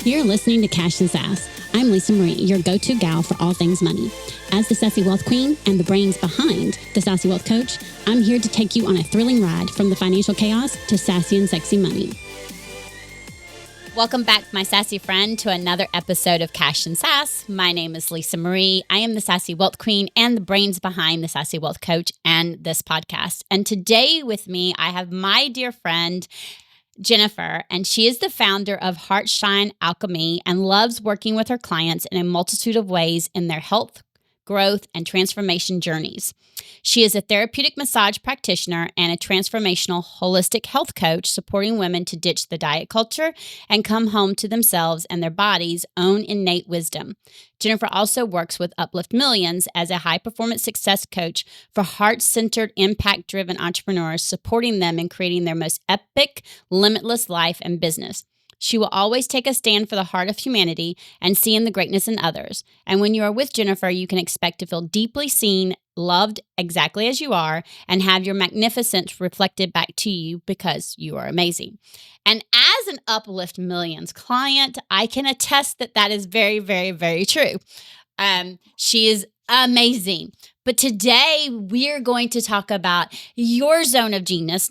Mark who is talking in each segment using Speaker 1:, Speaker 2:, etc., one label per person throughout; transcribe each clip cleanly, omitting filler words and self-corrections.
Speaker 1: You're listening to Cash and Sass. I'm Lisa Marie, your go-to gal for all things money. As the Sassy Wealth Queen and the brains behind the Sassy Wealth Coach, I'm here to take you on a thrilling ride from the financial chaos to sassy and sexy money. Welcome back, my sassy friend, to another episode of Cash and Sass. My name is Lisa Marie. I am the Sassy Wealth Queen and the brains behind the Sassy Wealth Coach and this podcast. And today with me, I have my dear friend, Jennifer, and she is the founder of Heart Shine Alchemy and loves working with her clients in a multitude of ways in their health, growth, and transformation journeys. She is a therapeutic massage practitioner and a transformational holistic health coach, supporting women to ditch the diet culture and come home to themselves and their body's own innate wisdom. Jennifer also works with Uplift Millions as a high-performance success coach for heart-centered, impact-driven entrepreneurs, supporting them in creating their most epic, limitless life and business. She will always take a stand for the heart of humanity and seeing the greatness in others. And when you are with Jennifer, you can expect to feel deeply seen, loved exactly as you are, and have your magnificence reflected back to you because you are amazing. And as an Uplift Millions client, I can attest that that is very, very, very true. She is amazing. But today we're going to talk about your zone of genius,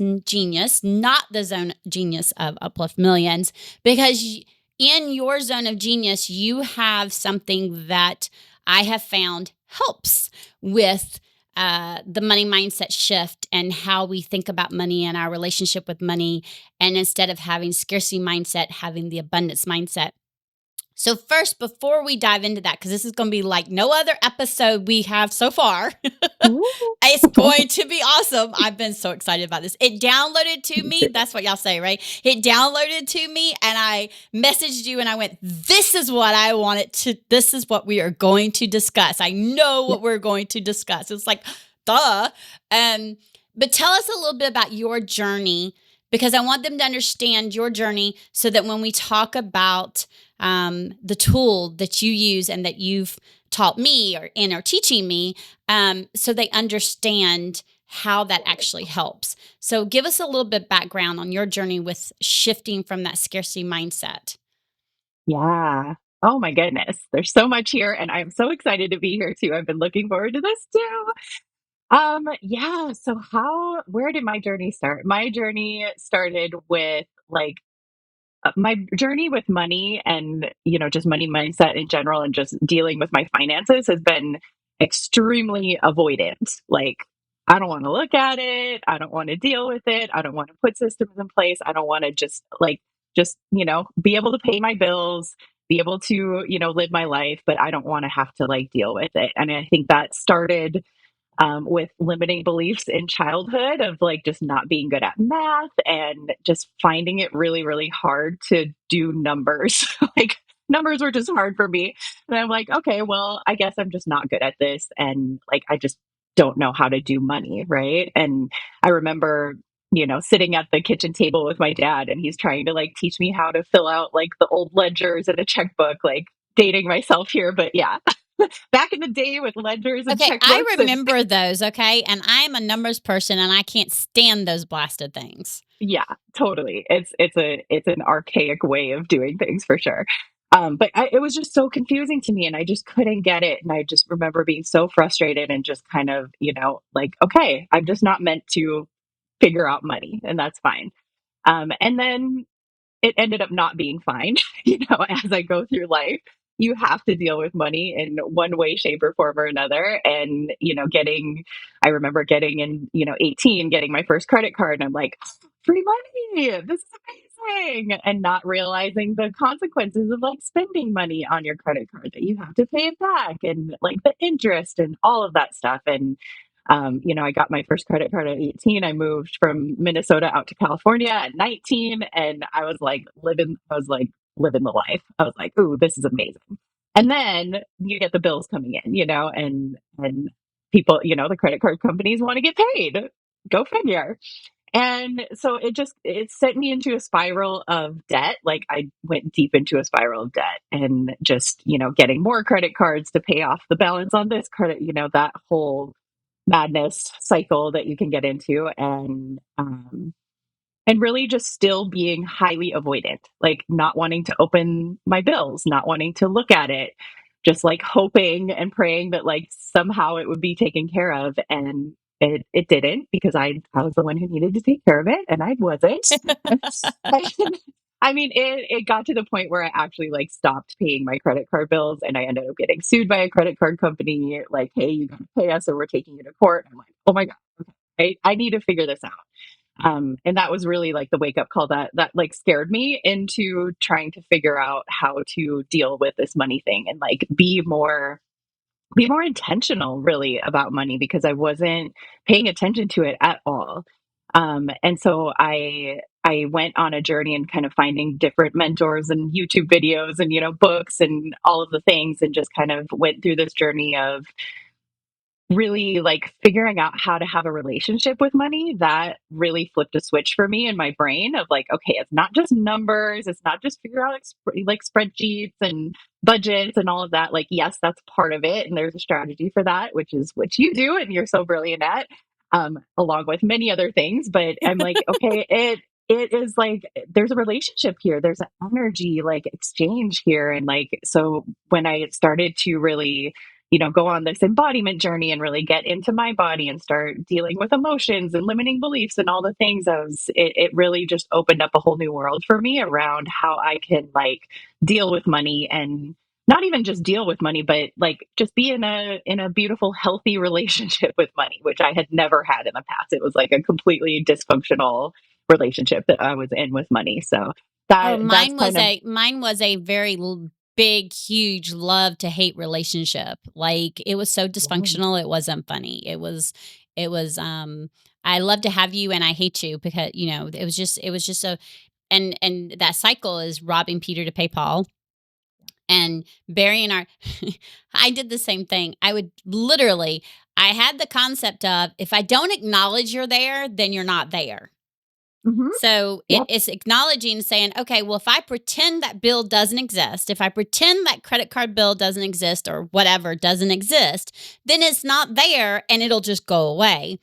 Speaker 1: not the zone genius of Uplift Millions, because in your zone of genius, you have something that I have found helps with the money mindset shift and how we think about money and our relationship with money. And instead of having scarcity mindset, having the abundance mindset. So first, before we dive into that, because this is going to be like no other episode we have so far, it's going to be awesome. I've been so excited about this. It downloaded to me. That's what y'all say, right? It downloaded to me and I messaged you and I went, this is what I wanted to, this is what we are going to discuss. I know what we're going to discuss. It's like, duh. But tell us a little bit about your journey, because I want them to understand your journey so that when we talk about the tool that you use and that you've taught me or are teaching me, so they understand how that actually helps. So give us a little bit background on your journey with shifting from that scarcity mindset.
Speaker 2: Yeah. Oh my goodness. There's so much here and I'm so excited to be here too. I've been looking forward to this too. Yeah, so where did my journey start? My journey started with my journey with money and, just money mindset in general and just dealing with my finances has been extremely avoidant. Like, I don't want to look at it. I don't want to deal with it. I don't want to put systems in place. I don't want to be able to pay my bills, be able to, live my life, but I don't want to have to deal with it. And I think that started with limiting beliefs in childhood of just not being good at math and just finding it really, really hard to do numbers. Numbers were just hard for me. And I'm like, okay, well, I guess I'm just not good at this. And I just don't know how to do money. Right. And I remember, sitting at the kitchen table with my dad and he's trying to teach me how to fill out the old ledgers and a checkbook, dating myself here. But yeah, back in the day with ledgers and
Speaker 1: Okay,
Speaker 2: checkbooks.
Speaker 1: I remember those, okay? And I'm a numbers person and I can't stand those blasted things.
Speaker 2: Yeah, totally. It's an archaic way of doing things for sure. It was just so confusing to me and I just couldn't get it. And I just remember being so frustrated and just kind of, okay, I'm just not meant to figure out money and that's fine. And then it ended up not being fine. As I go through life, you have to deal with money in one way, shape, or form or another. And, I remember getting in, 18, getting my first credit card. And I'm like, free money. This is amazing. And not realizing the consequences of spending money on your credit card that you have to pay it back and the interest and all of that stuff. And I got my first credit card at 18. I moved from Minnesota out to California at 19 and I was living the life. I was like, ooh, this is amazing. And then you get the bills coming in, and people, the credit card companies want to get paid. Go figure. And so it sent me into a spiral of debt. I went deep into a spiral of debt and just, getting more credit cards to pay off the balance on this credit, that whole madness cycle that you can get into. And and really just still being highly avoidant, like not wanting to open my bills, not wanting to look at it, just like hoping and praying that like somehow it would be taken care of. And it didn't, because I was the one who needed to take care of it and I wasn't. I mean, it got to the point where I actually like stopped paying my credit card bills and I ended up getting sued by a credit card company. Like, hey, you gotta pay us or we're taking you to court. I'm like, oh my God, I need to figure this out. And that was really like the wake up call that like scared me into trying to figure out how to deal with this money thing and like be more intentional really about money, because I wasn't paying attention to it at all. And so I went on a journey and kind of finding different mentors and YouTube videos and, books and all of the things, and just kind of went through this journey of really like figuring out how to have a relationship with money. That really flipped a switch for me in my brain of like, okay, it's not just numbers, it's not just figure out like spreadsheets and budgets and all of that. Like, yes, that's part of it, and there's a strategy for that, which is what you do and you're so brilliant at, along with many other things. But I'm like, okay, it is like there's a relationship here, there's an energy like exchange here. And like, so when I started to really go on this embodiment journey and really get into my body and start dealing with emotions and limiting beliefs and all the things, it really just opened up a whole new world for me around how I can like deal with money, and not even just deal with money, but like just be in a beautiful, healthy relationship with money, which I had never had in the past. It was like a completely dysfunctional relationship that I was in with money. So
Speaker 1: Oh,
Speaker 2: that's kind of
Speaker 1: mine was a very big, huge love to hate relationship. Like it was so
Speaker 2: yeah.
Speaker 1: dysfunctional, it wasn't funny. It was I love to have you and I hate you, because it was just so, and that cycle is robbing Peter to pay Paul. And Barry and our I did the same thing. I would literally I had the concept of, if I don't acknowledge you're there, then you're not there.
Speaker 2: Hmm.
Speaker 1: So
Speaker 2: Yep.
Speaker 1: it's acknowledging, saying, okay, well, if I pretend that bill doesn't exist, if I pretend that credit card bill doesn't exist or whatever doesn't exist, then it's not there and it'll just go away.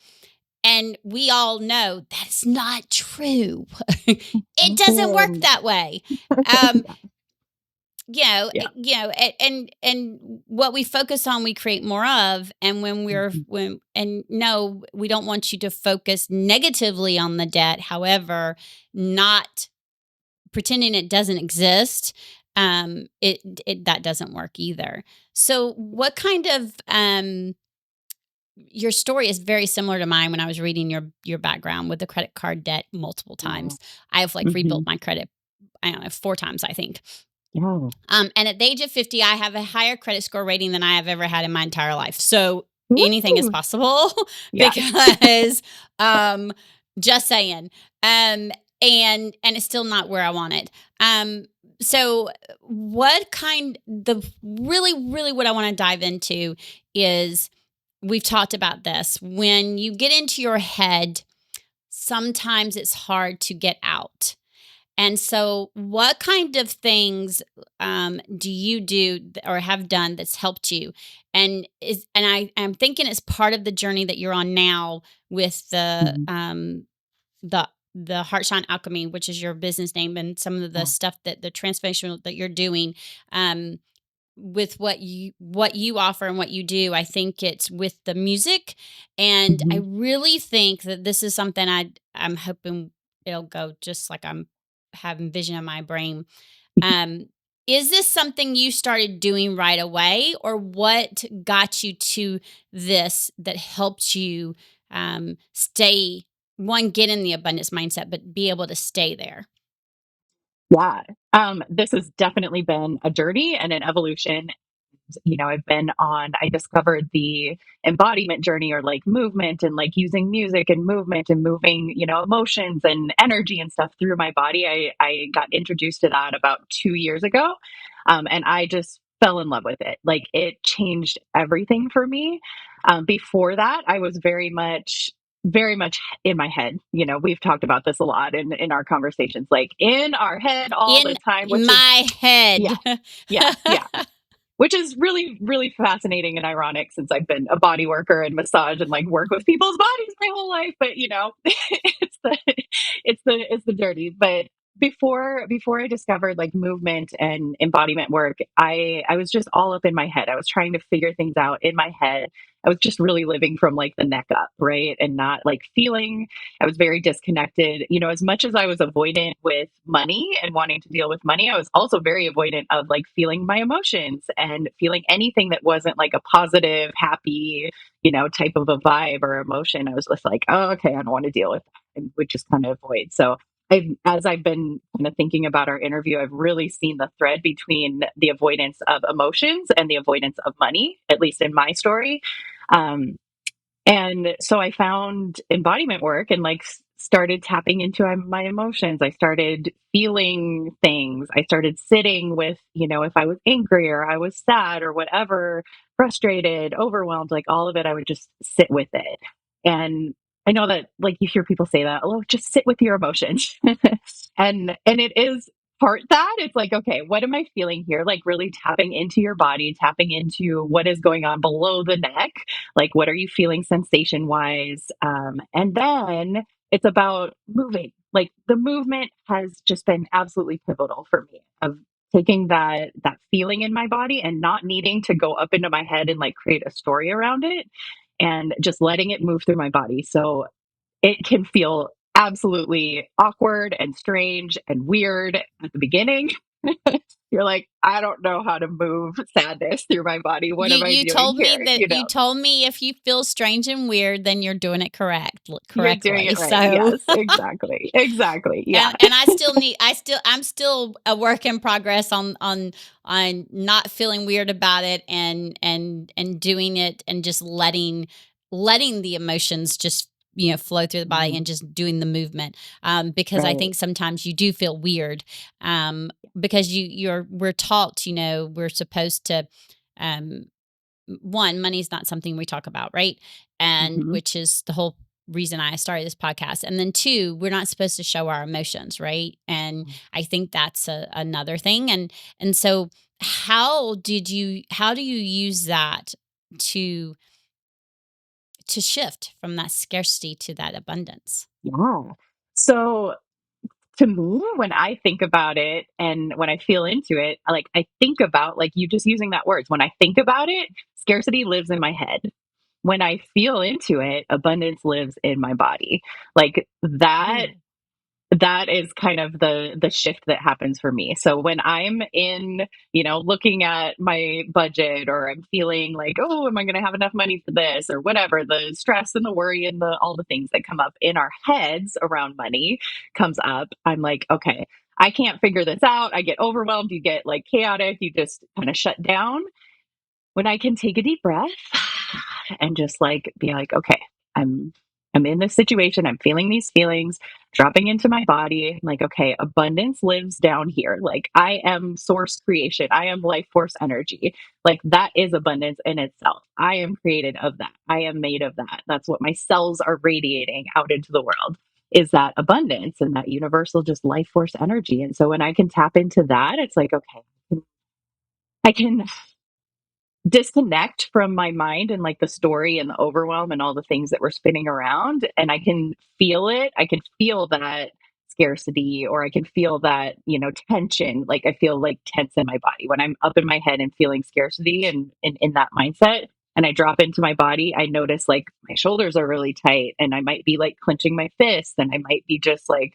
Speaker 1: And we all know that's not true. It doesn't work
Speaker 2: Mhm.
Speaker 1: that way. Um,
Speaker 2: Yeah.
Speaker 1: and what we focus on, we create more of. And
Speaker 2: Mhm.
Speaker 1: and no, we don't want you to focus negatively on the debt. However, not pretending it doesn't exist, it that doesn't work either. So what kind of your story is very similar to mine. When I was reading your background with the credit card debt multiple
Speaker 2: Yeah.
Speaker 1: times, I've like rebuilt
Speaker 2: Mhm.
Speaker 1: my credit, I don't know, 4 times, I think.
Speaker 2: Yeah.
Speaker 1: And at the age of 50, I have a higher credit score rating than I have ever had in my entire life. So anything is
Speaker 2: Woo!
Speaker 1: possible
Speaker 2: Yes.
Speaker 1: because um just saying. Um and it's still not where I want it. So what kind the really what I want to dive into is, we've talked about this. When you get into your head, sometimes it's hard to get out. And so, what kind of things do you do or have done that's helped you? I'm thinking it's part of the journey that you're on now with
Speaker 2: Mhm.
Speaker 1: the Heart Shine Alchemy, which is your business name, and some of the
Speaker 2: Yeah.
Speaker 1: stuff that the transformation that you're doing. Um, with what you offer and what you do, I think it's with the music, and I
Speaker 2: Mhm.
Speaker 1: really think that this is something I'm hoping it'll go just like I'm having vision in my brain. Um, is this something you started doing right away, or what got you to this that helped you stay, one, get in the abundance mindset, but be able to stay there?
Speaker 2: Yeah. This has definitely been a journey and an evolution. I discovered the embodiment journey, or like movement, and like using music and movement and moving, emotions and energy and stuff through my body. I got introduced to that about 2 years ago. And I just fell in love with it. Like it changed everything for me. Before that, I was very much in my head. We've talked about this a lot in our conversations, like in our head all the
Speaker 1: In
Speaker 2: time, which is,
Speaker 1: my
Speaker 2: yeah,
Speaker 1: head.
Speaker 2: yeah, yeah, which is really, really fascinating and ironic, since I've been a body worker and massage and like work with people's bodies my whole life. But it's it's the dirty. But before I discovered like movement and embodiment work, I was just all up in my head. I was trying to figure things out in my head. I was just really living from like the neck up, right? And not like feeling. I was very disconnected. As much as I was avoidant with money and wanting to deal with money, I was also very avoidant of like feeling my emotions and feeling anything that wasn't like a positive, happy, type of a vibe or emotion. I was just like, oh, okay, I don't want to deal with that, and would just kind of avoid. So as I've been kind of thinking about our interview, I've really seen the thread between the avoidance of emotions and the avoidance of money, at least in my story. Um, and so I found embodiment work and like started tapping into my emotions. I started feeling things. I started sitting with, if I was angry or I was sad or whatever, frustrated, overwhelmed, like all of it, I would just sit with it. And I know that like you hear people say that, oh, just sit with your emotions. And it is part that it's like, okay, what am I feeling here? Like really tapping into your body, tapping into what is going on below the neck, like what are you feeling sensation wise, and then it's about moving. Like the movement has just been absolutely pivotal for me, of taking that feeling in my body and not needing to go up into my head and like create a story around it, and just letting it move through my body. So it can feel absolutely awkward and strange and weird at the beginning. You're like, I don't know how to move sadness through my body. What
Speaker 1: You
Speaker 2: am I
Speaker 1: you
Speaker 2: doing
Speaker 1: told me
Speaker 2: here?
Speaker 1: that you told me if you feel strange and weird, then you're doing it
Speaker 2: You're doing
Speaker 1: correctly.
Speaker 2: it right.
Speaker 1: So
Speaker 2: Yes, exactly. Exactly. Yeah.
Speaker 1: and I'm still a work in progress on not feeling weird about it and doing it and just letting the emotions just flow through the body and
Speaker 2: Mhm.
Speaker 1: just doing the movement, because I
Speaker 2: Right.
Speaker 1: think sometimes you do feel weird, because we're taught, we're supposed to, um one, money's not something we talk about, right? And
Speaker 2: Mhm.
Speaker 1: which is the whole reason I started this podcast. And then two, we're not supposed to show our emotions, right? And I think that's another thing. And so how do you use that to shift from that scarcity to that abundance?
Speaker 2: Yeah. So to me, when I think about it and when I feel into it, I think about like you just using that words. When I think about it, scarcity lives in my head. When I feel into it, abundance lives in my body. Like
Speaker 1: Ooh.
Speaker 2: that is kind of the shift that happens for me. So when I'm in, looking at my budget, or I'm feeling like, oh, am I going to have enough money for this or whatever, the stress and the worry and the all the things that come up in our heads around money comes up, I'm like, okay, I can't figure this out. I get overwhelmed, you get like chaotic, you just kind of shut down. When I can take a deep breath and just like be like, okay, I'm I'm in this situation, I'm feeling these feelings, dropping into my body. I'm like, okay, abundance lives down here. Like I am source creation. I am life force energy. Like that is abundance in itself. I am created of that. I am made of that. That's what my cells are radiating out into the world, is that abundance and that universal just life force energy. And so when I can tap into that, it's like, okay, I can disconnect from my mind and like the story and the overwhelm and all the things that were spinning around, and I can feel it. I can feel that scarcity, or I can feel that, tension. Like I feel like tense in my body when I'm up in my head and feeling scarcity, and in that mindset, and I drop into my body, I notice like my shoulders are really tight, and I might be like clenching my fists, and I might be just like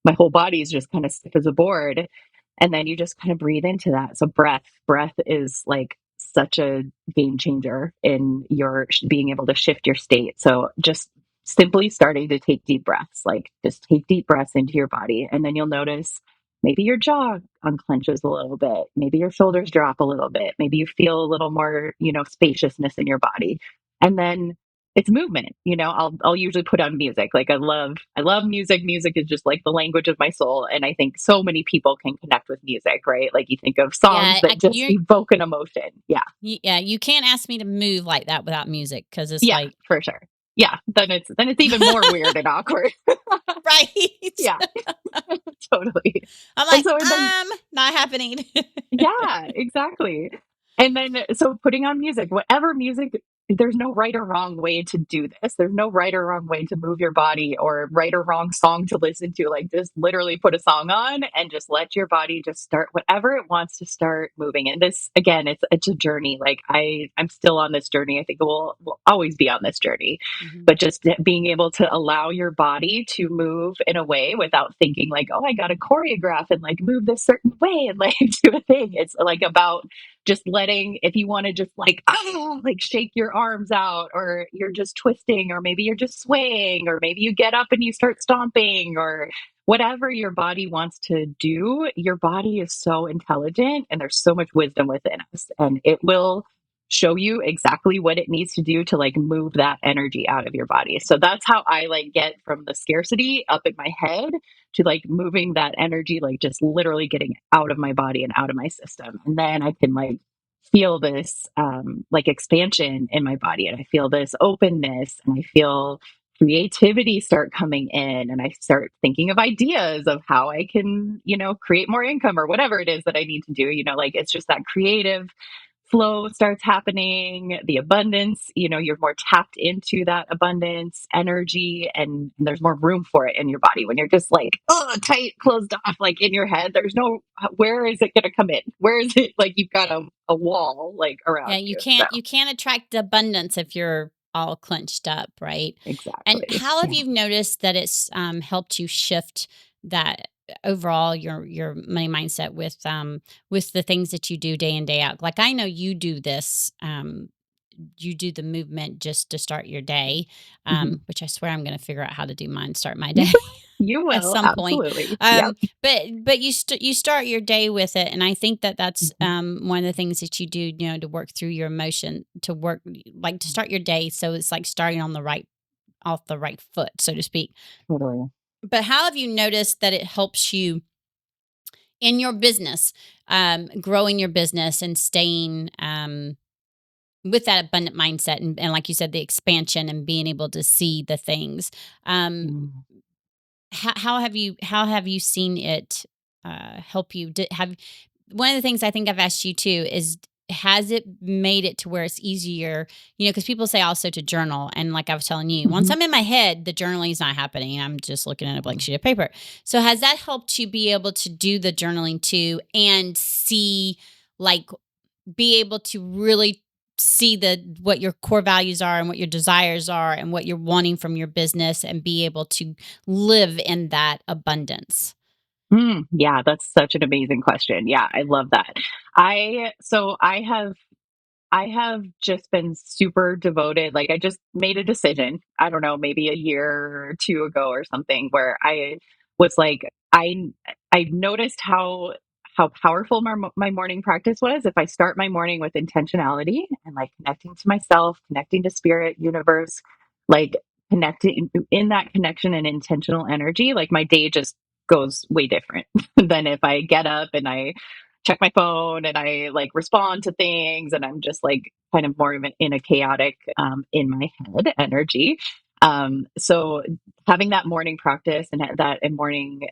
Speaker 2: my whole body is just kind of stiff as a board. And then you just kind of breathe into that. So breath is like such a game changer in your being able to shift your state. So just simply starting to take deep breaths, like just take deep breaths into your body, and then you'll notice maybe your jaw unclenches a little bit, maybe your shoulders drop a little bit, maybe you feel a little more, spaciousness in your body. And then it's movement. I'll usually put on music. Like I love music. Music is just like the language of my soul, and I think so many people can connect with music, right? Like you think of songs
Speaker 1: Yeah,
Speaker 2: that just evoke an emotion. Yeah.
Speaker 1: yeah, you can't ask me to move like that without music, because it's
Speaker 2: Yeah,
Speaker 1: like,
Speaker 2: for sure. Yeah, then it's even more weird and awkward.
Speaker 1: right.
Speaker 2: Yeah, totally.
Speaker 1: I'm
Speaker 2: And
Speaker 1: like,
Speaker 2: so and then
Speaker 1: not happening.
Speaker 2: yeah, exactly. And then so putting on music, whatever music there's no right or wrong way to do this. There's no right or wrong way to move your body or right or wrong song to listen to. Like, just literally put a song on and just let your body just start whatever it wants to start moving. And this, again, it's a journey. Like, I'm still on this journey. I think we'll always be on this journey,
Speaker 1: Mm-hmm.
Speaker 2: but just being able to allow your body to move in a way without thinking like, oh, I got to choreograph and like move this certain way and like do a thing. It's like about just letting, if you want to just like, oh, like shake your arms out, or you're just twisting, or maybe you're just swaying, or maybe you get up and you start stomping, or whatever your body wants to do. Your body is so intelligent and there's so much wisdom within us, and it will show you exactly what it needs to do to like move that energy out of your body. So that's how I like get from the scarcity up in my head to like moving that energy, like just literally getting out of my body and out of my system. And then I can like feel this like expansion in my body, and I feel this openness, and I feel creativity start coming in, and I start thinking of ideas of how I can, create more income or whatever it is that I need to do, like it's just that creative flow starts happening, the abundance, you're more tapped into that abundance energy, and there's more room for it in your body. When you're just like, oh, tight, closed off, like in your head, there's no, where is it going to come in? Where is it? Like you've got a wall like
Speaker 1: Yeah,
Speaker 2: around
Speaker 1: you
Speaker 2: you. So
Speaker 1: can't attract abundance if you're all clenched up, right? And
Speaker 2: exactly.
Speaker 1: how have
Speaker 2: Yeah.
Speaker 1: you noticed that it's helped you shift that overall your money mindset with the things that you do day in day out? Like I know you do this. You do the movement just to start your day,
Speaker 2: Mhm.
Speaker 1: which I swear I'm going to figure out how to do mine. Start my
Speaker 2: You
Speaker 1: day.
Speaker 2: will. You
Speaker 1: At
Speaker 2: will.
Speaker 1: some point.
Speaker 2: Absolutely. Yep.
Speaker 1: Um, but you start your day with it, and I think that that's
Speaker 2: Mhm.
Speaker 1: one of the things that you do, to work through your emotion, to work like to start your day, so it's like starting on the right off the right foot, so to speak.
Speaker 2: Totally.
Speaker 1: But how have you noticed that it helps you in your business, growing your business and staying with that abundant mindset and like you said, the expansion and being able to see the things. Um,
Speaker 2: Mm.
Speaker 1: how have you seen it help you? Have one of the things I think I've asked you too is has it made it to where it's easier? Because people say also to journal, and like I was telling you, once
Speaker 2: Mhm.
Speaker 1: I'm in my head, the journaling is not happening. I'm just looking at a blank sheet of paper. So has that helped you be able to do the journaling too and see like be able to really see the what your core values are and what your desires are and what you're wanting from your business and be able to live in that abundance.
Speaker 2: Yeah, that's such an amazing question. Yeah, I love that. I have just been super devoted. Like I just made a decision, I don't know, maybe a year or two ago or something, where I was like, I noticed how powerful my morning practice was if I start my morning with intentionality and like connecting to myself, connecting to spirit, universe, like connecting in that connection and intentional energy, like my day just goes way different than if I get up and I check my phone and I like respond to things, and I'm just like kind of more in a chaotic in my head energy. So having that morning practice and that and morning,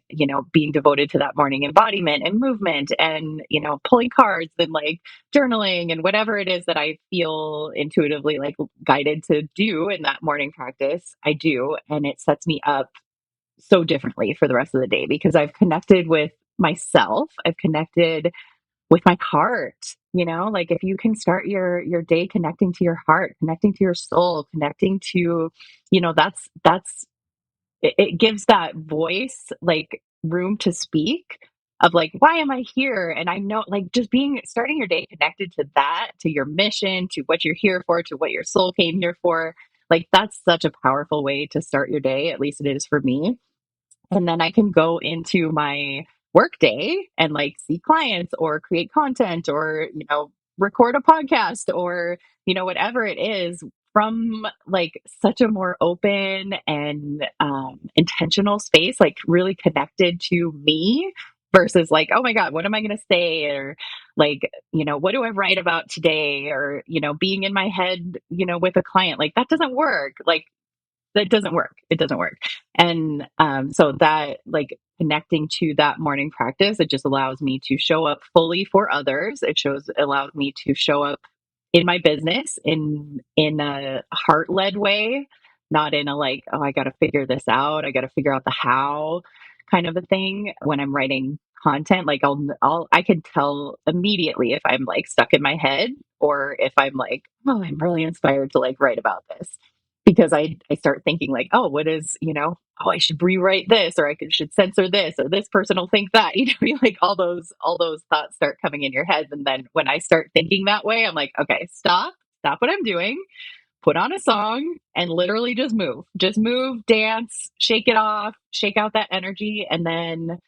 Speaker 2: being devoted to that morning embodiment and movement and, pulling cards and like journaling and whatever it is that I feel intuitively like guided to do in that morning practice, I do. And it sets me up so differently for the rest of the day because I've connected with myself. I've connected with my heart, like if you can start your day connecting to your heart, connecting to your soul, connecting to, that's it gives that voice like room to speak of like, why am I here? And I know like just being starting your day connected to that, to your mission, to what you're here for, to what your soul came here for, like that's such a powerful way to start your day. At least it is for me. And then I can go into my work day and like see clients or create content or, record a podcast or, whatever it is from like such a more open and intentional space, like really connected to me versus like, oh my God, what am I going to say? Or like, what do I write about today? Or, being in my head, with a client, like that doesn't work. Like that doesn't work. It doesn't work. And so that like connecting to that morning practice, it just allows me to show up fully for others. Allows me to show up in my business in a heart-led way, not in a like, oh, I got to figure this out, I got to figure out the how kind of a thing. When I'm writing content, like I could tell immediately if I'm like stuck in my head or if I'm like, oh, I'm really inspired to like write about this, because I start thinking like, oh, what is, oh, I should rewrite this, or should censor this, or this person will think that, like all those thoughts start coming in your head. And then when I start thinking that way, I'm like, okay, stop what I'm doing, put on a song, and literally just move, dance, shake it off, shake out that energy, and then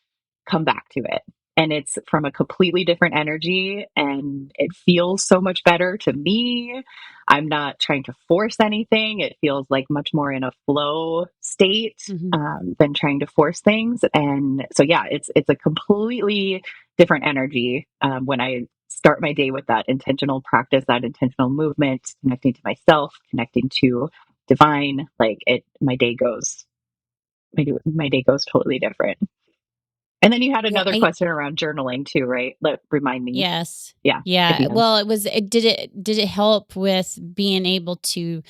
Speaker 2: come back to it. And it's from a completely different energy and it feels so much better to me. I'm not trying to force anything. It feels like much more in a flow state
Speaker 1: Hmm.
Speaker 2: than trying to force things. And so, yeah, it's a completely different energy when I start my day with that intentional practice, that intentional movement, connecting to myself, connecting to divine. Like my day goes totally different. And then you had
Speaker 1: Yeah,
Speaker 2: another question around journaling too, right? Remind me.
Speaker 1: yes.
Speaker 2: Yeah, if
Speaker 1: Yeah.
Speaker 2: you have.
Speaker 1: Well, did it help with being able to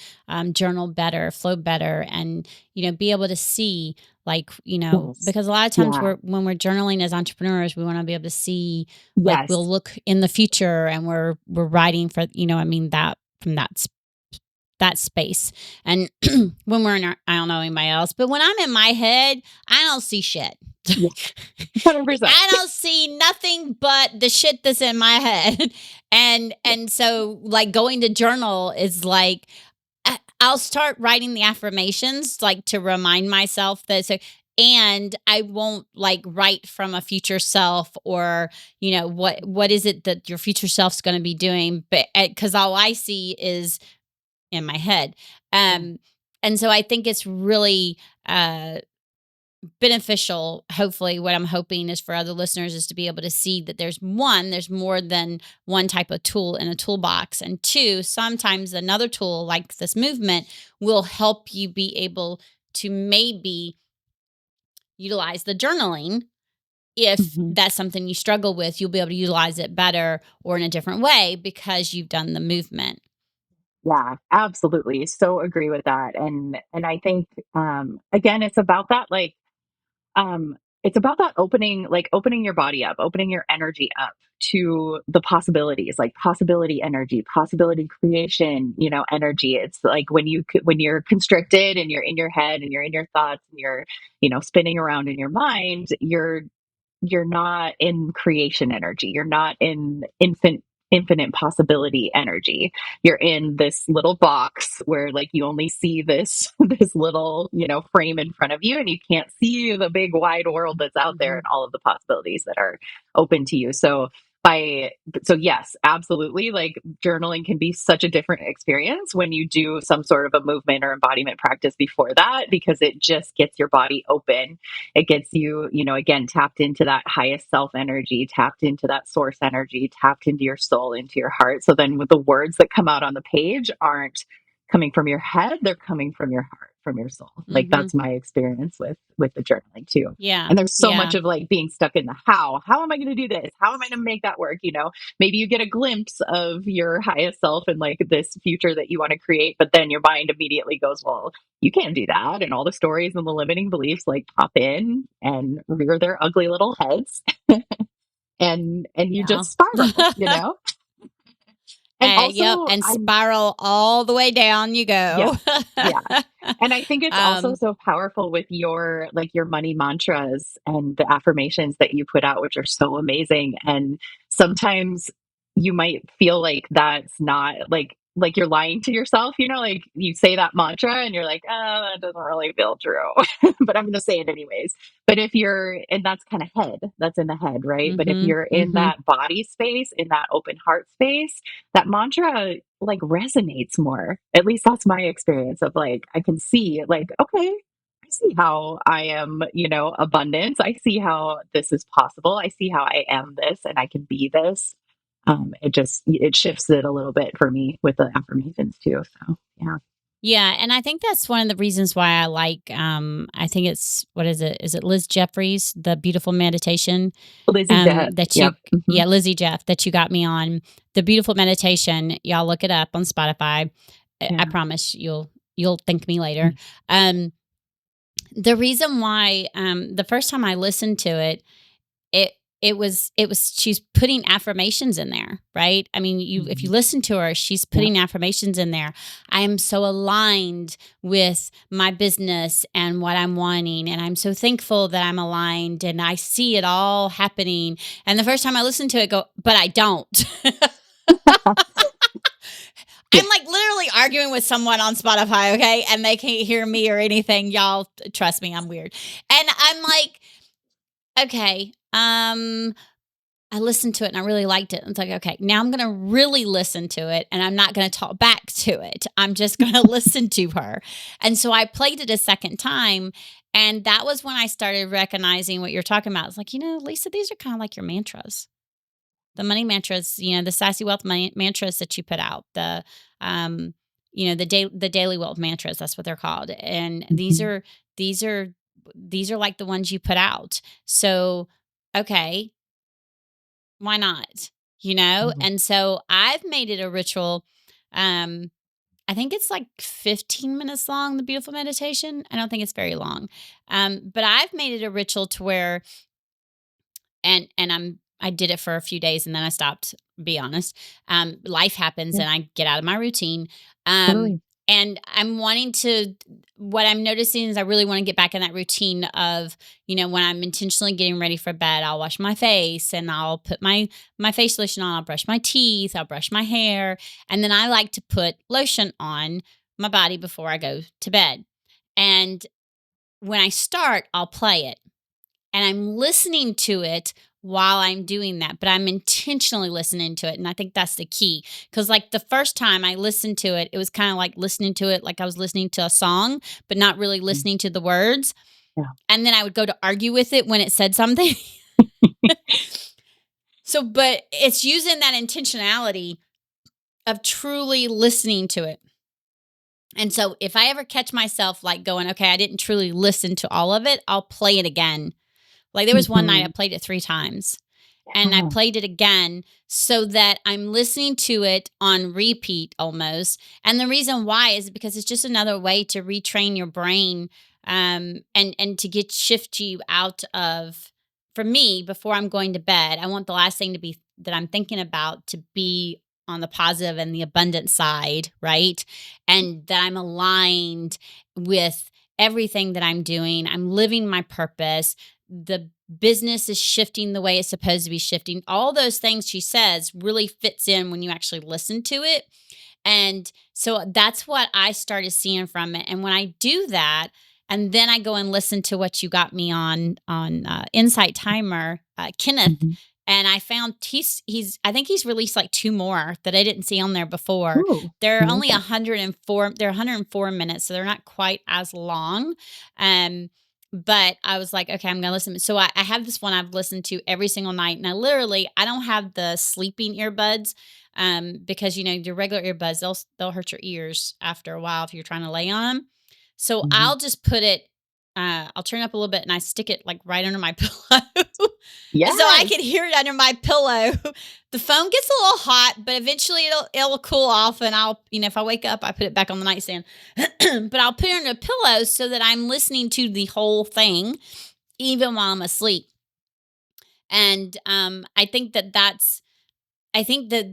Speaker 1: journal better, flow better, and be able to see, like,
Speaker 2: Yes.
Speaker 1: because a lot of times
Speaker 2: Yeah.
Speaker 1: when we're journaling as entrepreneurs, we want to be able to see, like, we'll
Speaker 2: Yes.
Speaker 1: look in the future and we're writing for, I mean, that from that space. And when we're in our, I don't know anybody else, but when I'm in my head, I don't see shit.
Speaker 2: Yeah. 100%.
Speaker 1: I don't see nothing but the shit that's in my head.
Speaker 2: Yeah.
Speaker 1: And so, like, going to journal is like, I'll start writing the affirmations, like, to remind myself that, so, and I won't like write from a future self, or what is it that your future self's going to be doing, but because all I see is in my head.
Speaker 2: Yeah.
Speaker 1: Um, and so I think it's really uh, beneficial. Hopefully, what I'm hoping is for other listeners is to be able to see that there's more than one type of tool in a toolbox. And two, sometimes another tool like this movement will help you be able to maybe utilize the journaling. If
Speaker 2: Mhm.
Speaker 1: that's something you struggle with, you'll be able to utilize it better or in a different way because you've done the movement.
Speaker 2: Yeah, absolutely. So agree with that. And I think again, it's about that it's about that opening your body up, opening your energy up to the possibilities, like possibility energy, possibility creation, energy. It's like when you're constricted and you're in your head and you're in your thoughts and you're, spinning around in your mind, you're not in creation energy. You're not in infinite possibility energy. You're in this little box where like you only see this this little, frame in front of you, and you can't see the big wide world that's out there
Speaker 1: Mhm.
Speaker 2: and all of the possibilities that are open to you. By so yes, absolutely, like journaling can be such a different experience when you do some sort of a movement or embodiment practice before that, because it just gets your body open. It gets you, again, tapped into that highest self energy, tapped into that source energy, tapped into your soul, into your heart. So then with the words that come out on the page aren't coming from your head, they're coming from your heart, from your soul. Like
Speaker 1: Mhm.
Speaker 2: that's my experience with the journaling too.
Speaker 1: Yeah.
Speaker 2: And there's so much
Speaker 1: Yeah.
Speaker 2: of like being stuck in the how am I going to do this? How am I going to make that work? Maybe you get a glimpse of your highest self and like this future that you want to create, but then your mind immediately goes, well, you can't do that. And all the stories and the limiting beliefs like pop in and rear their ugly little heads, and you
Speaker 1: Yeah.
Speaker 2: just spiral. And
Speaker 1: Yep,
Speaker 2: also
Speaker 1: and spiral all the way down you
Speaker 2: yeah,
Speaker 1: go.
Speaker 2: yeah. And I think it's also
Speaker 1: Um,
Speaker 2: so powerful with your money mantras and the affirmations that you put out, which are so amazing. And sometimes you might feel like that's not like you're lying to yourself, like you say that mantra and you're like, oh, that doesn't really feel true. But I'm gonna say it anyways. But if you're and that's kind of that's in the head, right? But if
Speaker 1: mhm,
Speaker 2: you're in
Speaker 1: mhm,
Speaker 2: that body space, in that open heart space, that mantra like resonates more. At least that's my experience of like, I can see like, okay, I see how I am, abundance. I see how this is possible. I see how I am this and I can be this. It shifts it a little bit for me with the affirmations too. So yeah.
Speaker 1: Yeah, and I think that's one of the reasons why I like, I think it's what is it? Is it Liz Jeffries, The Beautiful Meditation?
Speaker 2: Lizzie Jeff.
Speaker 1: That you
Speaker 2: Yep. Hmm.
Speaker 1: Yeah, Lizzie Jeff, that you got me on. The Beautiful Meditation, y'all look it up on Spotify. I
Speaker 2: Yeah.
Speaker 1: promise you'll thank me later. Um, the reason why, the first time I listened to it, it it was she's putting affirmations in there, right? I mean, you if you
Speaker 2: Mhm.
Speaker 1: listen to her, she's
Speaker 2: Yep.
Speaker 1: putting affirmations in there. I am so aligned with my business and what I'm wanting, and I'm so thankful that I'm aligned and I see it all happening. And the first time I listened to it, go, but I don't.
Speaker 2: Yeah.
Speaker 1: I'm like literally arguing with someone on Spotify, okay? And they can't hear me or anything. Y'all trust me, I'm weird. And I'm like, okay, I listened to it and I really liked it. And it's like, okay, now I'm going to really listen to it and I'm not going to talk back to it. I'm just going to listen to her. And so I played it a second time. And that was when I started recognizing what you're talking about. It's like, Lisa, these are kind of like your mantras, the money mantras, the sassy wealth money mantras that you put out, um, the daily wealth mantras. That's what they're called. And
Speaker 2: Mhm.
Speaker 1: these are, these are like the ones you put out. So, okay, why not?
Speaker 2: Mhm.
Speaker 1: And so I've made it a ritual. Um, I think it's like 15 minutes long, the beautiful meditation. I don't think it's very long. But I've made it a ritual to where I did it for a few days and then I stopped, be honest. Life happens
Speaker 2: Yeah.
Speaker 1: and I get out of my routine. Um,
Speaker 2: Totally.
Speaker 1: and I'm wanting to what I'm noticing is I really want to get back in that routine of, when I'm intentionally getting ready for bed, I'll wash my face and I'll put my face lotion on, I'll brush my teeth, I'll brush my hair, and then I like to put lotion on my body before I go to bed. And when I start, I'll play it and I'm listening to it while I'm doing that, but I'm intentionally listening to it. And I think that's the key. Cause like the first time I listened to it, it was kind of like listening to it like I was listening to a song, but not really
Speaker 2: Mm.
Speaker 1: listening to the words.
Speaker 2: Yeah.
Speaker 1: And then I would go to argue with it when it said something. So, but it's using that intentionality of truly listening to it. And so if I ever catch myself like going, okay, I didn't truly listen to all of it, I'll play it again. Like there was one night I
Speaker 2: Mhm.
Speaker 1: played it 3 times. And I
Speaker 2: Yeah.
Speaker 1: played it again so that I'm listening to it on repeat almost. And the reason why is because it's just another way to retrain your brain, and to get shift you out of. For me, before I'm going to bed, I want the last thing to be that I'm thinking about to be on the positive and the abundant side, right? And that I'm aligned with everything that I'm doing. I'm living my purpose. The business is shifting the way it's supposed to be shifting. All those things she says really fits in when you actually listen to it. And so that's what I started seeing from it. And when I do that, and then I go and listen to what you got me on Insight Timer, Kenneth,
Speaker 2: Mhm.
Speaker 1: and I found he's I think he's released like two more that I didn't see on there before.
Speaker 2: Ooh,
Speaker 1: They're
Speaker 2: I like
Speaker 1: only
Speaker 2: that.
Speaker 1: 104. They're 104 minutes, so they're not quite as long. Um, but I was like, okay, I'm gonna listen. So I have this one I've listened to every single night. And I don't have the sleeping earbuds, because your regular earbuds, they'll hurt your ears after a while if you're trying to lay on them. So
Speaker 2: Mhm.
Speaker 1: I'll just put it, I'll turn it up a little bit and I stick it like right under my pillow. So I
Speaker 2: Yes.
Speaker 1: can hear it under my pillow. The phone gets a little hot, but eventually it'll cool off and I'll, if I wake up, I put it back on the nightstand. But I'll put it under a pillow so that I'm listening to the whole thing even while I'm asleep. And I think that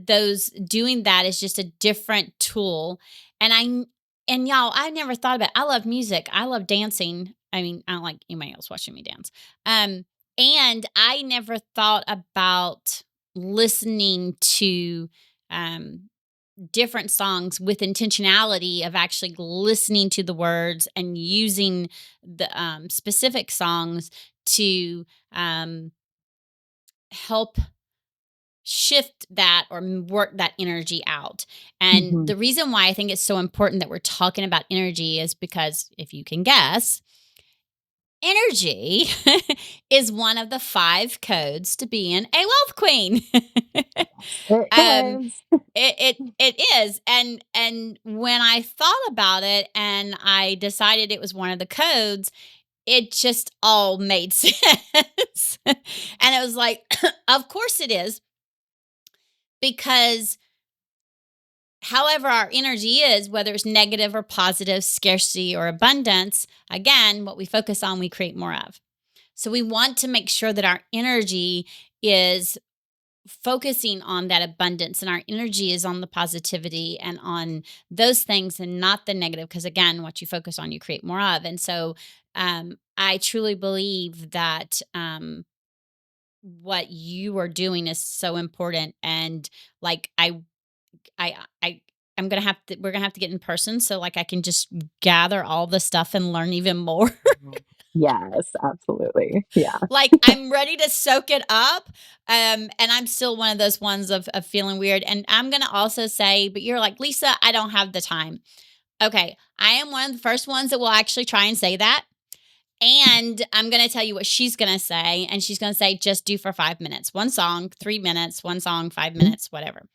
Speaker 1: those doing that is just a different tool. And y'all, I never thought about I love music. I love dancing. I mean, I don't like anybody else watching me dance. Um, and I never thought about listening to um different songs with intentionality of actually listening to the words and using the specific songs to um help shift that or work that energy out. And
Speaker 2: Mhm.
Speaker 1: the reason why I think it's so important that we're talking about energy is because if you can guess, energy is one of the 5 codes to being a wealth queen.
Speaker 2: It
Speaker 1: um,
Speaker 2: is.
Speaker 1: it is, and when I thought about it and I decided it was one of the codes, it just all made sense. And it was like, of course it is, because however our energy is, whether it's negative or positive, scarcity or abundance, again, what we focus on, we create more of. So we want to make sure that our energy is focusing on that abundance, and our energy is on the positivity and on those things and not the negative, because again, what you focus on, you create more of. And so I truly believe that what you are doing is so important. And like I I'm gonna have to we're gonna have to get in person so like I can just gather all the stuff and learn even more.
Speaker 2: Mhm. Yes, absolutely. Yeah.
Speaker 1: Like, I'm ready to soak it up, and I'm still one of those ones of feeling weird, and I'm gonna also say, but you're like, "Lisa, I don't have the time." Okay, I am one of the first ones that will actually try and say that, and I'm gonna tell you what she's gonna say, and she's gonna say, "Just do for 5 minutes. 1 song, 3 minutes, 1 song, 5
Speaker 2: Mhm.
Speaker 1: minutes, whatever."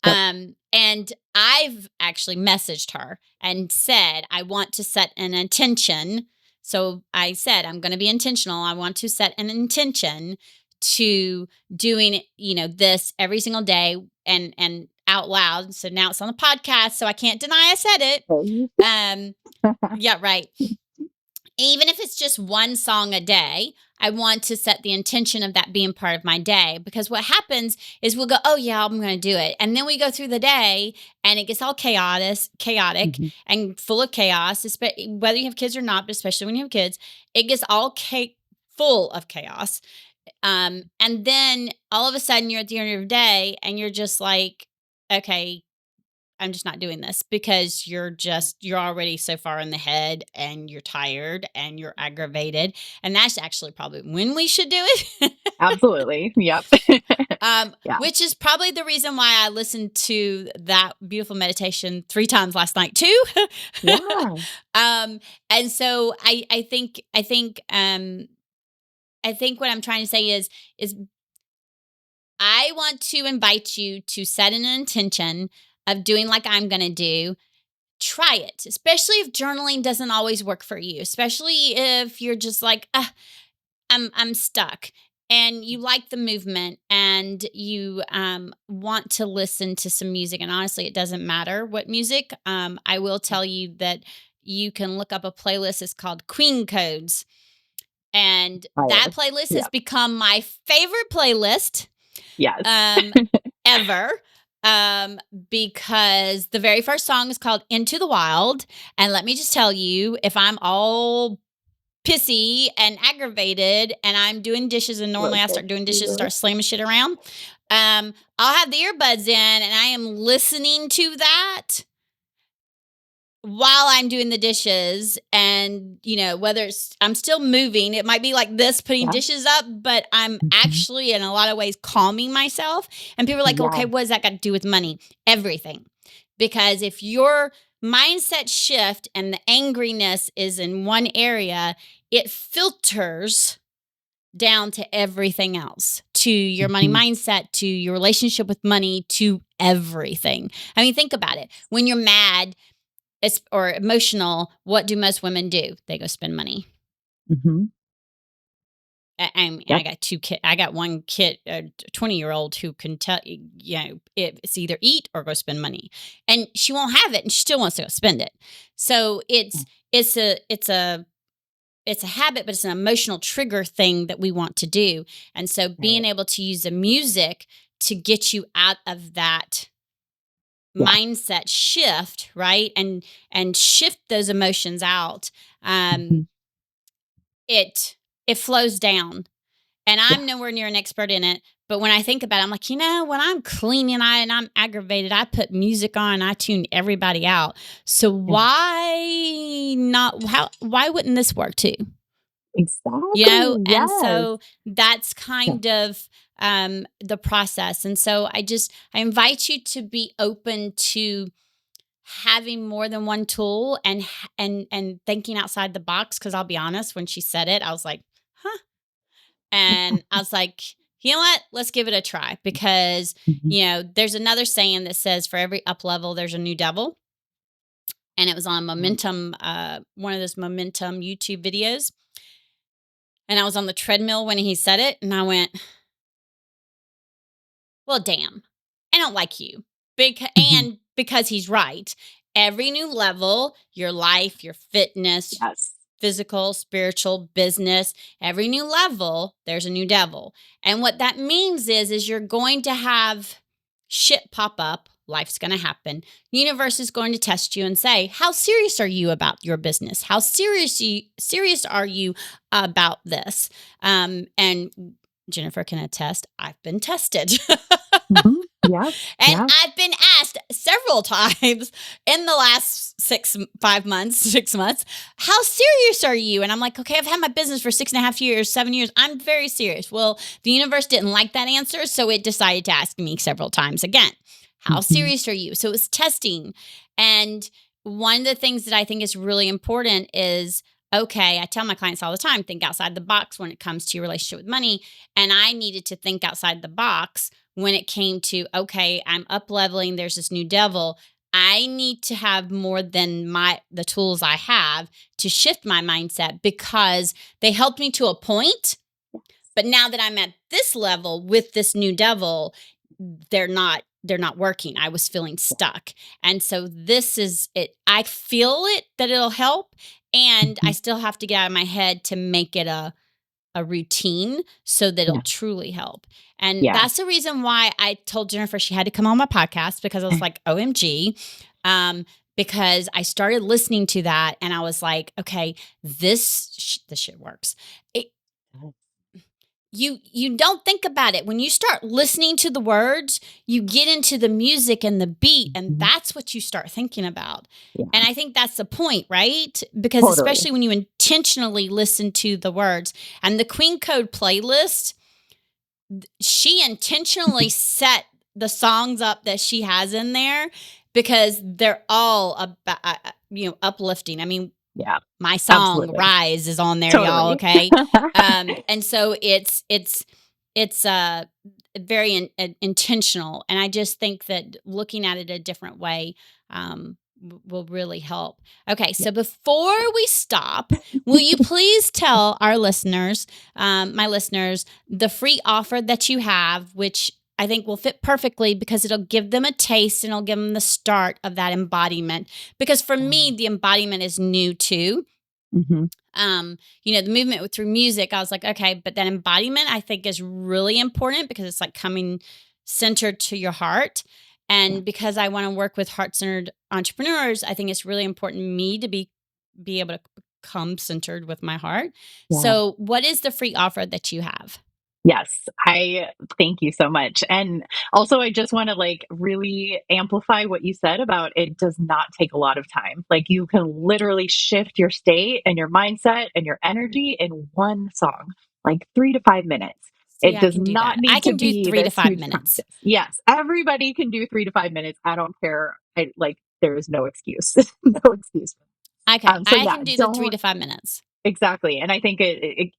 Speaker 2: Yep.
Speaker 1: And I've actually messaged her and said, I want to set an intention. So I said, I'm going to be intentional. I want to set an intention to doing, this every single day and out loud. So now it's on the podcast. So I can't deny I said it.
Speaker 2: Okay.
Speaker 1: Um, yeah, right. Even if it's just 1 song a day, I want to set the intention of that being part of my day, because what happens is we'll go, "Oh yeah, I'm going to do it." And then we go through the day and it gets all chaotic
Speaker 2: Mhm.
Speaker 1: and full of chaos, whether you have kids or not, but especially when you have kids, it gets all full of chaos. And then all of a sudden you're at the end of your day and you're just like, "Okay, I'm just not doing this," because you're already so far in the head and you're tired and you're aggravated. And that's actually probably when we should do it.
Speaker 2: Absolutely. Yep. Yeah.
Speaker 1: Which is probably the reason why I listened to that beautiful meditation 3 times last night too.
Speaker 2: Yeah.
Speaker 1: um, and so I think what I'm trying to say is I want to invite you to set an intention of doing like I'm going to do. Try it, especially if journaling doesn't always work for you, especially if you're just like, I'm stuck, and you like the movement and you want to listen to some music. And honestly, it doesn't matter what music. I will tell you that you can look up a playlist. It's called Queen Codes. And that
Speaker 2: Fire.
Speaker 1: playlist has
Speaker 2: Yeah.
Speaker 1: become my favorite playlist
Speaker 2: Yes.
Speaker 1: um, ever. Um, because the very first song is called Into the Wild. And let me just tell you, if I'm all pissy and aggravated and I'm doing dishes, and normally
Speaker 2: Look
Speaker 1: I
Speaker 2: at
Speaker 1: start doing dishes,
Speaker 2: you.
Speaker 1: start slamming shit around, I'll have the earbuds in and I am listening to that while I'm doing the dishes. And, whether I'm still moving, it might be like this, putting
Speaker 2: Yeah.
Speaker 1: dishes up, but I'm
Speaker 2: Mhm.
Speaker 1: actually in a lot of ways calming myself. And people are like,
Speaker 2: Yeah.
Speaker 1: okay, what does that got to do with money? Everything. Because if your mindset shift and the angriness is in one area, it filters down to everything else, to your money
Speaker 2: Mhm.
Speaker 1: mindset, to your relationship with money, to everything. I mean, think about it. When you're mad, or emotional, what do most women do? They go spend money.
Speaker 2: Mhm.
Speaker 1: I
Speaker 2: Yep.
Speaker 1: got 2 kids. I got 1 kid, a 20-year-old who can tell it's either eat or go spend money, and she won't have it, and she still wants to go spend it. So it's a habit, but it's an emotional trigger thing that we want to do. And so being
Speaker 2: Right.
Speaker 1: able to use the music to get you out of that
Speaker 2: Yeah.
Speaker 1: mindset shift, right? And shift those emotions out. Um
Speaker 2: Mhm.
Speaker 1: it it flows down. And
Speaker 2: Yeah.
Speaker 1: I'm nowhere near an expert in it, but when I think about it, I'm like, when I'm cleaning and I'm aggravated, I put music on, I tune everybody out. So
Speaker 2: Yeah.
Speaker 1: why wouldn't this work too?
Speaker 2: Exactly.
Speaker 1: And
Speaker 2: Yes.
Speaker 1: so that's
Speaker 2: Yeah.
Speaker 1: kind of the process. And so I invite you to be open to having more than one tool and thinking outside the box. Cause I'll be honest, when she said it, I was like, huh. And I was like, you know what? Let's give it a try because,
Speaker 2: Mhm.
Speaker 1: there's another saying that says for every up level, there's a new devil. And it was on Momentum, one of those Momentum YouTube videos. And I was on the treadmill when he said it. And I went, well, damn, I don't like you.
Speaker 2: Mhm.
Speaker 1: And because he's right. Every new level, your life, your fitness,
Speaker 2: Yes.
Speaker 1: physical, spiritual, business, every new level, there's a new devil. And what that means is you're going to have shit pop up. Life's going to happen. Universe is going to test you and say, how serious are you about your business? How serious are you about this? And Jennifer can attest, I've been tested.
Speaker 2: Mhm. Yes.
Speaker 1: And
Speaker 2: Yeah.
Speaker 1: I've been asked several times in the last 6 months, how serious are you? And I'm like, okay, I've had my business for 6.5 years, 7 years. I'm very serious. Well, the universe didn't like that answer. So it decided to ask me several times again, how
Speaker 2: Mhm.
Speaker 1: serious are you? So it was testing. And one of the things that I think is really important is, okay, I tell my clients all the time, think outside the box when it comes to your relationship with money. And I needed to think outside the box when it came to, okay, I'm up leveling, there's this new devil. I need to have more than the tools I have to shift my mindset because they helped me to a point. But now that I'm at this level with this new devil, they're not working. I was feeling stuck. And so this is it. I feel it that it'll help. And I
Speaker 2: Mhm.
Speaker 1: still have to get out of my head to make it a routine so that it'll
Speaker 2: Yeah.
Speaker 1: truly help. And
Speaker 2: Yeah.
Speaker 1: that's the reason why I told Jennifer she had to come on my podcast because I was like, OMG. Um, because I started listening to that and I was like, okay, this shit works. It, you don't think about it. When you start listening to the words, you get into the music and the beat, and
Speaker 2: Mhm.
Speaker 1: that's what you start thinking about.
Speaker 2: Yeah.
Speaker 1: And I think that's the point, right? Because
Speaker 2: Totally.
Speaker 1: especially when you intentionally listen to the words and the Queen Code playlist, she intentionally set the songs up that she has in there because they're all about, uplifting. I mean,
Speaker 2: Yeah.
Speaker 1: my song
Speaker 2: Absolutely.
Speaker 1: Rise is on there, y'all.
Speaker 2: Totally.
Speaker 1: Okay. And so it's very intentional. And I just think that looking at it a different way, will really help. Okay.
Speaker 2: Yeah.
Speaker 1: So before we stop, will you please tell our listeners, my listeners, the free offer that you have, which I think will fit perfectly because it'll give them a taste and it'll give them the start of that embodiment. Because for me, the embodiment is new too.
Speaker 2: Mhm.
Speaker 1: The movement through music, I was like, okay, but that embodiment I think is really important because it's like coming centered to your heart.
Speaker 2: Yeah.
Speaker 1: And because I want to work with heart-centered entrepreneurs, I think it's really important me to be able to come centered with my heart.
Speaker 2: Yeah.
Speaker 1: So, what is the free offer that you have?
Speaker 2: Yes, I thank you so much. And also, I just want to like really amplify what you said about it does not take a lot of time. Like, you can literally shift your state and your mindset and your energy in one song, like 3 to 5 minutes.
Speaker 1: See,
Speaker 2: It
Speaker 1: I
Speaker 2: does
Speaker 1: can do
Speaker 2: not
Speaker 1: that. I
Speaker 2: need to
Speaker 1: can do
Speaker 2: be
Speaker 1: three to
Speaker 2: this
Speaker 1: five
Speaker 2: huge
Speaker 1: minutes.
Speaker 2: practice. Yes, everybody can do 3 to 5 minutes. I don't care. There is no excuse, no excuse.
Speaker 1: Okay,
Speaker 2: So
Speaker 1: I
Speaker 2: yeah,
Speaker 1: can do the three
Speaker 2: don't
Speaker 1: to 5 minutes.
Speaker 2: exactly. And I think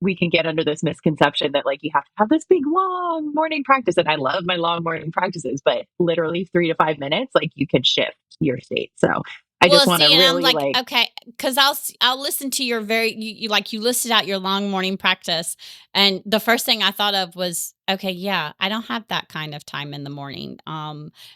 Speaker 2: we can get under this misconception that like you have to have this big long morning practice. And I love my long morning practices, but literally 3 to 5 minutes, like you can shift your state. So I just
Speaker 1: Well,
Speaker 2: want to
Speaker 1: see, and I'm
Speaker 2: really
Speaker 1: like,
Speaker 2: like
Speaker 1: okay, because I'll listen to your you listed out your long morning practice, and the first thing I thought of was, okay, yeah, I don't have that kind of time in the morning,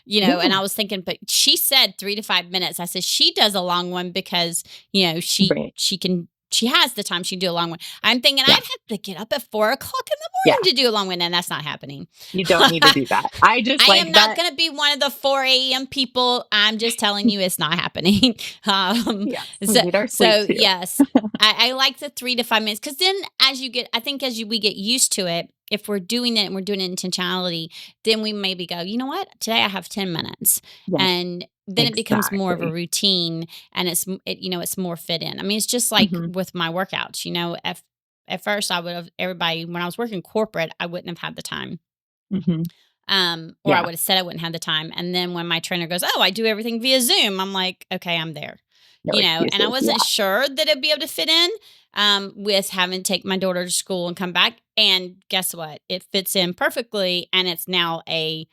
Speaker 2: yeah,
Speaker 1: and I was thinking, but she said 3 to 5 minutes. I said she does a long one because
Speaker 2: right.
Speaker 1: she has the time she can do a long one. I'm thinking I'd
Speaker 2: Yeah.
Speaker 1: have to get up at 4 o'clock in the
Speaker 2: Yeah.
Speaker 1: morning to do a long one, and that's not happening.
Speaker 2: You don't need to do that. I just
Speaker 1: I am
Speaker 2: like
Speaker 1: not
Speaker 2: that.
Speaker 1: going to be one of the 4 a.m. people. I'm just telling you it's not happening. um,
Speaker 2: Yes, we
Speaker 1: so,
Speaker 2: need our sleep
Speaker 1: so
Speaker 2: too.
Speaker 1: yes, I like the 3 to 5 minutes because then I think we get used to it, if we're doing it and we're doing it intentionality, then we maybe go, you know what, today I have 10 minutes.
Speaker 2: Yes,
Speaker 1: And then it becomes more of a
Speaker 2: exactly.
Speaker 1: routine and it's more fit in. I mean, it's just like
Speaker 2: Hmm.
Speaker 1: with my workouts, at first I would have everybody, when I was working corporate, I wouldn't have had the time.
Speaker 2: Hmm.
Speaker 1: Or I
Speaker 2: Yeah.
Speaker 1: would have said I wouldn't have the time. And then when my trainer goes, "Oh, I do everything via Zoom," I'm like, "Okay, I'm there."
Speaker 2: No
Speaker 1: And I
Speaker 2: excuses.
Speaker 1: wasn't
Speaker 2: Yeah.
Speaker 1: sure that it'd be able to fit in with having to take my daughter to school and come back. And guess what? It fits in perfectly, and it's now a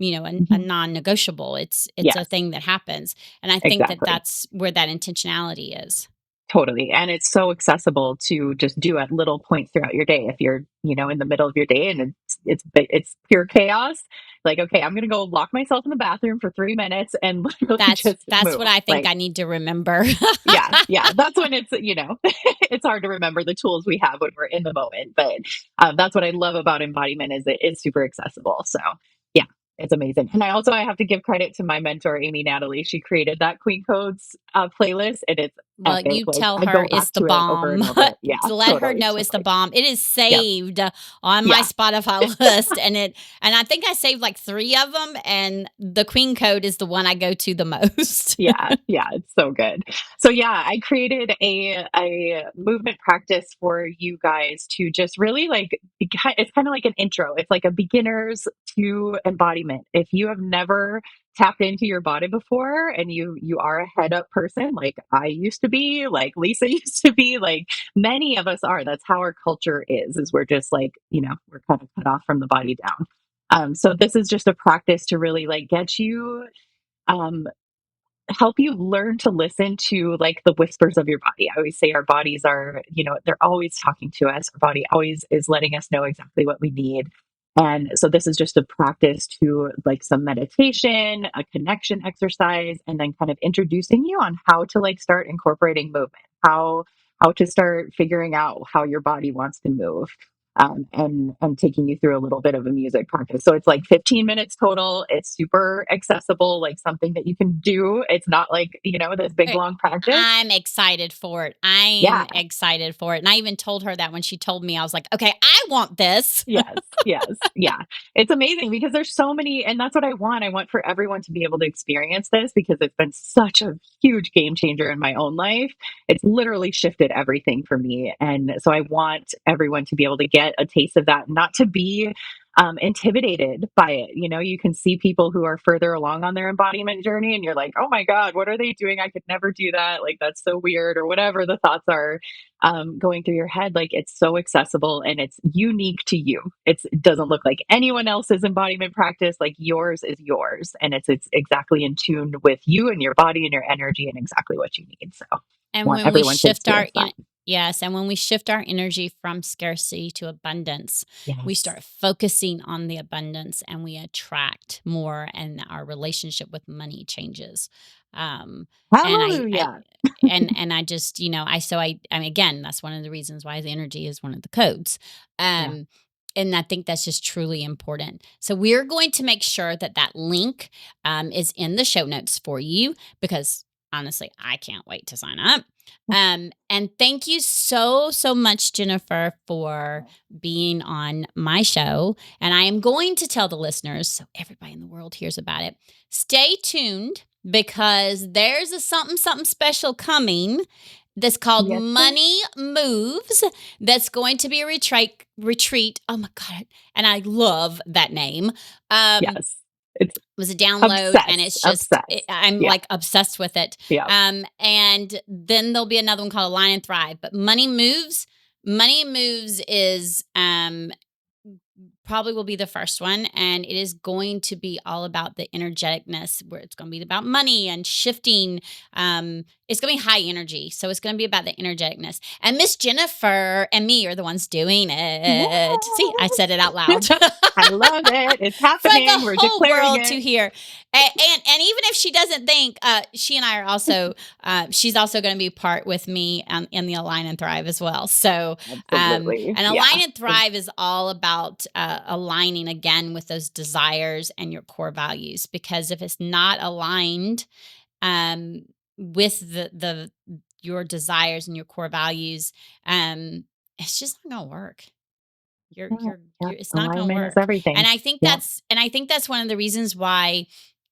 Speaker 2: Mhm.
Speaker 1: non-negotiable. It's a
Speaker 2: Yes,
Speaker 1: thing that happens, and I think that
Speaker 2: exactly.
Speaker 1: that's where that intentionality is.
Speaker 2: Totally. And it's so accessible to just do at little points throughout your day. If you're, in the middle of your day and it's pure chaos, like, okay, I'm going to go lock myself in the bathroom for 3 minutes and literally
Speaker 1: That's
Speaker 2: just
Speaker 1: that's
Speaker 2: move.
Speaker 1: what I think
Speaker 2: Like,
Speaker 1: I need to remember.
Speaker 2: yeah, yeah. That's when it's hard to remember the tools we have when we're in the moment. But that's what I love about embodiment is it is super accessible. So yeah, it's amazing. And I have to give credit to my mentor, Amy Natalie. She created that Queen Codes playlist, and it's
Speaker 1: Well,
Speaker 2: epic.
Speaker 1: you
Speaker 2: Like
Speaker 1: tell
Speaker 2: I
Speaker 1: her
Speaker 2: go
Speaker 1: it's
Speaker 2: back
Speaker 1: the
Speaker 2: to it over
Speaker 1: bomb.
Speaker 2: and over. Yeah,
Speaker 1: To let her
Speaker 2: totally,
Speaker 1: know it's the
Speaker 2: totally.
Speaker 1: bomb. It is
Speaker 2: Yeah,
Speaker 1: saved on my
Speaker 2: yeah.
Speaker 1: Spotify list, and I think I saved like 3 of them, and the Queen Code is the one I go to the most.
Speaker 2: Yeah, yeah, it's so good. So yeah, I created a movement practice for you guys to just really like it's kind of like an intro. It's like a beginners to embodiment. If you have never tapped into your body before and you are a head up person like I used to be, like Lisa used to be, like many of us are. That's how our culture is we're just like, we're kind of cut off from the body down. So this is just a practice to really like get you um help you learn to listen to like the whispers of your body. I always say our bodies are, they're always talking to us. Our body always is letting us know exactly what we need. And so this is just a practice to like some meditation, a connection exercise, and then kind of introducing you on how to like start incorporating movement, how to start figuring out how your body wants to move. And taking you through a little bit of a music practice. So it's like 15 minutes total. It's super accessible, like something that you can do. It's not like, this big
Speaker 1: Okay,
Speaker 2: long practice.
Speaker 1: I'm excited for it. I'm
Speaker 2: Yeah.
Speaker 1: excited for it. And I even told her that when she told me, I was like, "Okay, I want this."
Speaker 2: Yes, yes, yeah. It's amazing because there's so many, and that's what I want. I want for everyone to be able to experience this because it's been such a huge game changer in my own life. It's literally shifted everything for me. And so I want everyone to be able to get a taste of that, not to be intimidated by it. You can see people who are further along on their embodiment journey, and you're like, oh my God, what are they doing? I could never do that. Like, that's so weird, or whatever the thoughts are going through your head. Like it's so accessible and it's unique to you. It doesn't look like anyone else's embodiment practice. Like yours is yours, and it's exactly in tune with you and your body and your energy and exactly what you need. So I
Speaker 1: And
Speaker 2: want
Speaker 1: when we
Speaker 2: everyone to
Speaker 1: shift
Speaker 2: experience that.
Speaker 1: yes, and when we shift our energy from scarcity to abundance, we
Speaker 2: Yes.
Speaker 1: start focusing on the abundance and we attract more, and our relationship with money changes. Um, and I
Speaker 2: Hallelujah.
Speaker 1: and I just, I mean, again, that's one of the reasons why the energy is one of the codes.
Speaker 2: Yeah.
Speaker 1: Um, and I think that's just truly important. So we're going to make sure that that link is in the show notes for you because honestly, I can't wait to sign up. And thank you so, so much, Jennifer, for being on my show. And I am going to tell the listeners, so everybody in the world hears about it, stay tuned because there's a something, something special coming that's called
Speaker 2: Yes, sir.
Speaker 1: Money Moves. That's going to be a retreat. Oh my God. And I love that name.
Speaker 2: Yes. It's
Speaker 1: Was a download and
Speaker 2: obsessed.
Speaker 1: it's just
Speaker 2: Obsessed.
Speaker 1: I'm
Speaker 2: Yeah.
Speaker 1: like obsessed with it.
Speaker 2: Yeah.
Speaker 1: And then there'll be another one called Align and Thrive. But Money Moves is probably will be the first one, and it is going to be all about the energeticness where it's going to be about money and shifting. It's going to be high energy, so it's going to be about the energeticness, and Miss Jennifer and me are the ones doing it. See, I said it out loud.
Speaker 2: I love it. It's
Speaker 1: For the
Speaker 2: happening. We're
Speaker 1: whole
Speaker 2: declaring
Speaker 1: world
Speaker 2: it.
Speaker 1: to hear. And even if she doesn't think, she and I are also, she's also going to be part with me in the Align and Thrive as well. So,
Speaker 2: Absolutely.
Speaker 1: and
Speaker 2: Yeah.
Speaker 1: Align and Thrive is all about aligning again with those desires and your core values. Because if it's not aligned with the your desires and your core values, it's just not going to work.
Speaker 2: Yeah, yeah.
Speaker 1: It's not going to
Speaker 2: Alignment is
Speaker 1: work. And
Speaker 2: everything. Yeah.
Speaker 1: I think that's one of the reasons why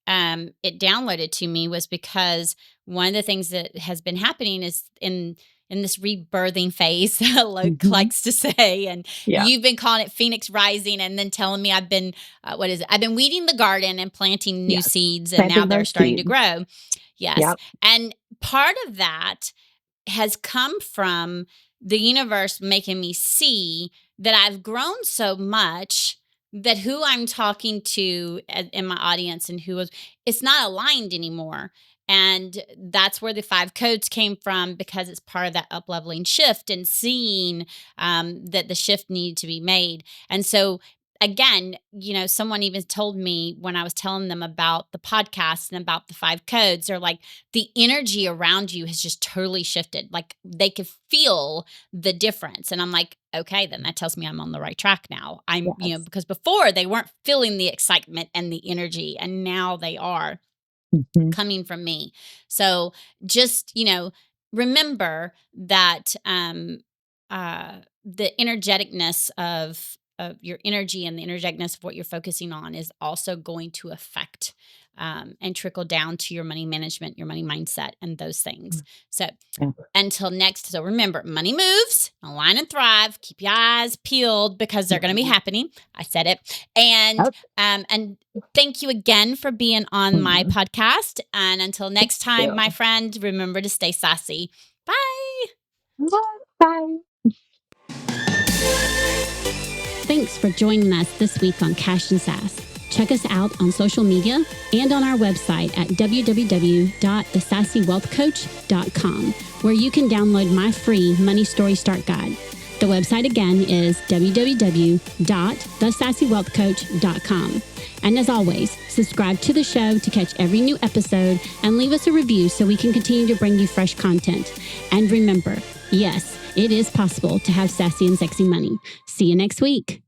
Speaker 1: it downloaded to me was because one of the things that has been happening is in this rebirthing phase, Luke
Speaker 2: Mhm.
Speaker 1: likes to say. And
Speaker 2: Yeah.
Speaker 1: you've been calling it Phoenix Rising, and then telling me I've been, what is it? I've been weeding the garden and planting new
Speaker 2: Yes.
Speaker 1: seeds, and now
Speaker 2: Planting
Speaker 1: they're
Speaker 2: those
Speaker 1: starting to
Speaker 2: seeds.
Speaker 1: grow. Yes.
Speaker 2: Yep.
Speaker 1: And part of that has come from the universe making me see that I've grown so much that who I'm talking to in my audience and who was, it's not aligned anymore. And that's where the 5 codes came from, because it's part of that up leveling shift and seeing that the shift needed to be made. And so, again, someone even told me when I was telling them about the podcast and about the 5 codes, they're like, the energy around you has just totally shifted. Like they could feel the difference. And I'm like, okay, then that tells me I'm on the right track now.
Speaker 2: Yes.
Speaker 1: Because before they weren't feeling the excitement and the energy, and now they are
Speaker 2: Mhm.
Speaker 1: coming from me. So just, remember that the energeticness of your energy and the energeticness of what you're focusing on is also going to affect and trickle down to your money management, your money mindset, and those things. So
Speaker 2: Yeah.
Speaker 1: until next, so remember, money moves, align and thrive. Keep your eyes peeled, because they're going to be happening. I said it.
Speaker 2: Yep.
Speaker 1: And thank you again for being on my
Speaker 2: Mhm.
Speaker 1: podcast. And until next time,
Speaker 2: Yeah.
Speaker 1: my friend, remember to stay sassy. Bye.
Speaker 2: Bye.
Speaker 1: Thanks for joining us this week on Cash and Sass. Check us out on social media and on our website at www.thesassywealthcoach.com, where you can download my free Money Story Start Guide. The website again is www.thesassywealthcoach.com. And as always, subscribe to the show to catch every new episode, and leave us a review so we can continue to bring you fresh content. And remember, yes, it is possible to have sassy and sexy money. See you next week.